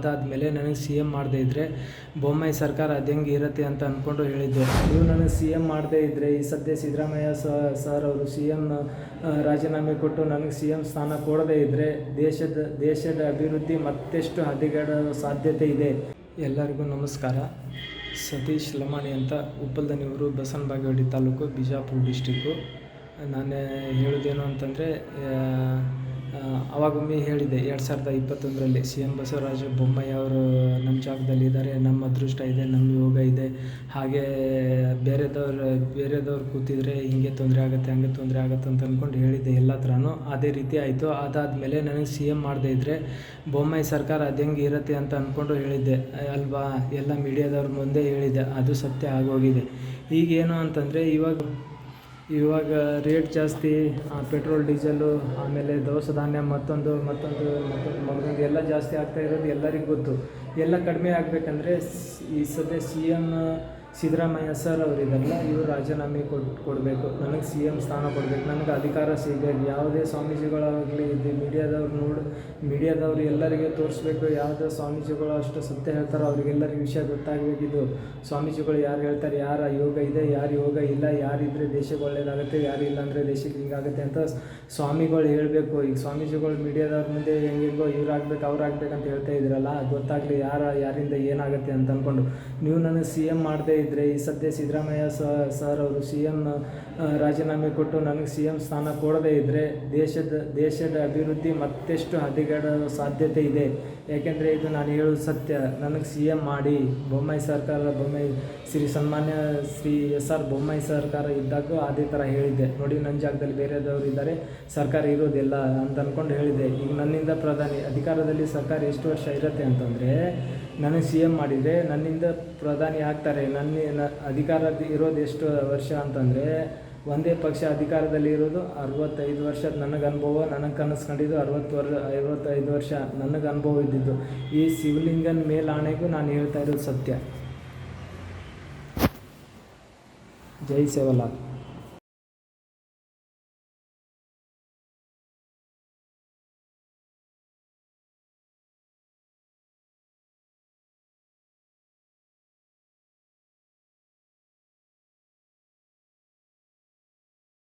ಅದಾದಮೇಲೆ ನನಗೆ CM ಮಾಡದೇ ಇದ್ದರೆ ಬೊಮ್ಮಾಯಿ ಸರ್ಕಾರ ಅದು ಹೆಂಗೆ ಇರುತ್ತೆ ಅಂತ ಅಂದ್ಕೊಂಡು ಹೇಳಿದ್ದೆ. ನೀವು ನನಗೆ CM ಮಾಡದೇ ಇದ್ದರೆ ಈ ಸದ್ಯ ಸಿದ್ದರಾಮಯ್ಯ ಸರ್ ಅವರು CM ರಾಜೀನಾಮೆ ಕೊಟ್ಟು ನನಗೆ CM ಸ್ಥಾನ ಕೊಡದೇ ಇದ್ದರೆ ದೇಶದ ಅಭಿವೃದ್ಧಿ ಮತ್ತೆಷ್ಟು ಹದಗೆಡುವ ಸಾಧ್ಯತೆ ಇದೆ. ಎಲ್ಲರಿಗೂ ನಮಸ್ಕಾರ. ಸತೀಶ್ ಲಮಾಣಿ ಅಂತ, ಉಪ್ಪಲ್ದನಿಯವರು, ಬಸವನಬಾಗೇವಾಡಿ ತಾಲೂಕು, ಬಿಜಾಪುರ ಡಿಸ್ಟಿಕ್ಕು. ನಾನು ಹೇಳೋದೇನು ಅಂತಂದರೆ, ಅವಾಗೊಮ್ಮೆ ಹೇಳಿದೆ 2021ರಲ್ಲಿ CM ಬಸವರಾಜ ಬೊಮ್ಮಾಯಿ ಅವರು ನಮ್ಮ ಜಾಗದಲ್ಲಿದ್ದಾರೆ, ನಮ್ಮ ಅದೃಷ್ಟ ಇದೆ, ನಮ್ಮ ಯೋಗ ಇದೆ, ಹಾಗೆ ಬೇರೆದವ್ರು ಕೂತಿದ್ರೆ ಹಿಂಗೆ ತೊಂದರೆ ಆಗುತ್ತೆ, ಹಂಗೆ ತೊಂದರೆ ಆಗುತ್ತೆ ಅಂತ ಅಂದ್ಕೊಂಡು ಹೇಳಿದ್ದೆ ಎಲ್ಲ ಥರನೂ. ಅದೇ ರೀತಿ ಆಯಿತು. ಅದಾದಮೇಲೆ ನನಗೆ CM ಮಾಡದೇ ಇದ್ದರೆ ಬೊಮ್ಮಾಯಿ ಸರ್ಕಾರ ಅದು ಹೆಂಗೆ ಇರುತ್ತೆ ಅಂತ ಅಂದ್ಕೊಂಡು ಹೇಳಿದ್ದೆ ಅಲ್ವಾ, ಎಲ್ಲ ಮೀಡಿಯಾದವ್ರ ಮುಂದೆ ಹೇಳಿದ್ದೆ. ಅದು ಸತ್ಯ ಆಗೋಗಿದೆ. ಈಗೇನು ಅಂತಂದರೆ ಇವಾಗ ರೇಟ್ ಜಾಸ್ತಿ, ಪೆಟ್ರೋಲ್ ಡೀಸೆಲ್ಲು, ಆಮೇಲೆ ದವಸ ಧಾನ್ಯ ಮತ್ತೊಂದು ಎಲ್ಲ ಜಾಸ್ತಿ ಆಗ್ತಾ ಇರೋದು ಎಲ್ಲರಿಗೂ ಗೊತ್ತು. ಎಲ್ಲ ಕಡಿಮೆ ಆಗಬೇಕಂದ್ರೆ ಈ ಸದ್ಯ CM ಸಿದ್ದರಾಮಯ್ಯ ಸರ್ ಅವರಿದ್ದಾರಲ್ಲ, ಇವರು ರಾಜೀನಾಮೆ ಕೊಡಬೇಕು, ನನಗೆ CM ಸ್ಥಾನ ಕೊಡಬೇಕು, ನನಗೆ ಅಧಿಕಾರ ಸಿಗಬೇಕು. ಯಾವುದೇ ಸ್ವಾಮೀಜಿಗಳಾಗಲಿ ಮೀಡಿಯಾದವರು ಎಲ್ಲರಿಗೆ ತೋರಿಸ್ಬೇಕು. ಯಾವುದೇ ಸ್ವಾಮೀಜಿಗಳು ಅಷ್ಟು ಸತ್ಯ ಹೇಳ್ತಾರೋ ಅವರಿಗೆಲ್ಲರಿಗೂ ವಿಷಯ ಗೊತ್ತಾಗಬೇಕಿದ್ದು. ಸ್ವಾಮೀಜಿಗಳು ಯಾರು ಹೇಳ್ತಾರೆ, ಯಾರ ಯೋಗ ಇದೆ, ಯಾರು ಯೋಗ ಇಲ್ಲ, ಯಾರಿದ್ದರೆ ದೇಶಕ್ಕೆ ಒಳ್ಳೇದಾಗುತ್ತೆ, ಯಾರು ಇಲ್ಲ ಅಂದರೆ ದೇಶಕ್ಕೆ ಹಿಂಗಾಗುತ್ತೆ ಅಂತ ಸ್ವಾಮಿಗಳು ಹೇಳಬೇಕು. ಈಗ ಸ್ವಾಮೀಜಿಗಳು ಮೀಡಿಯಾದವ್ರ ಮುಂದೆ ಹೆಂಗೆಂಗೋ ಇವ್ರಾಗಬೇಕು ಅವ್ರಾಗಬೇಕು ಅಂತ ಹೇಳ್ತಾ ಇದ್ದೀರಲ್ಲ, ಗೊತ್ತಾಗಲಿ ಯಾರಿಂದ ಏನಾಗುತ್ತೆ ಅಂತ ಅಂದ್ಕೊಂಡು. ನೀವು ನನಗೆ CM ಮಾಡದೇ ಇದ್ದರೆ ಈ ಸದ್ಯ ಸಿದ್ದರಾಮಯ್ಯ ಸರ್ ಅವರು CM ರಾಜೀನಾಮೆ ಕೊಟ್ಟು ನನಗೆ CM ಸ್ಥಾನ ಕೊಡದೇ ಇದ್ದರೆ ದೇಶದ ಅಭಿವೃದ್ಧಿ ಮತ್ತೆಷ್ಟು ಹದಗೆಡುವ ಸಾಧ್ಯತೆ ಇದೆ. ಯಾಕೆಂದರೆ ಇದು ನಾನು ಹೇಳೋದು ಸತ್ಯ. ನನಗೆ CM ಮಾಡಿ ಬೊಮ್ಮಾಯಿ ಸನ್ಮಾನ್ಯ ಶ್ರೀ SR ಬೊಮ್ಮಾಯಿ ಸರ್ಕಾರ ಇದ್ದಾಗ ಅದೇ ಥರ ಹೇಳಿದ್ದೆ. ನೋಡಿ, ನನ್ನ ಜಾಗದಲ್ಲಿ ಬೇರೆದವರು ಇದ್ದಾರೆ, ಸರ್ಕಾರ ಇರೋದಿಲ್ಲ ಅಂತ ಅಂದ್ಕೊಂಡು ಹೇಳಿದ್ದೆ. ಈಗ ನನ್ನಿಂದ ಅಧಿಕಾರದಲ್ಲಿ ಸರ್ಕಾರ ಎಷ್ಟು ವರ್ಷ ಇರುತ್ತೆ ಅಂತಂದರೆ, ನನಗೆ CM ಮಾಡಿದರೆ ನನ್ನಿಂದ ಪ್ರಧಾನಿ ಆಗ್ತಾರೆ. ಅಧಿಕಾರ ಇರೋದು ಎಷ್ಟು ವರ್ಷ ಅಂತಂದರೆ, ಒಂದೇ ಪಕ್ಷ ಅಧಿಕಾರದಲ್ಲಿ ಇರೋದು 65 ವರ್ಷ. ನನಗೆ ಕನಸ್ಕೊಂಡಿದ್ದು 65 ವರ್ಷ ನನಗೆ ಅನುಭವ ಇದ್ದಿದ್ದು. ಈ ಶಿವಲಿಂಗನ ಮೇಲಾಣೆಗೂ ನಾನು ಹೇಳ್ತಾ ಇರೋದು ಸತ್ಯ. ಜೈ ಸೇವಲಾಲ್.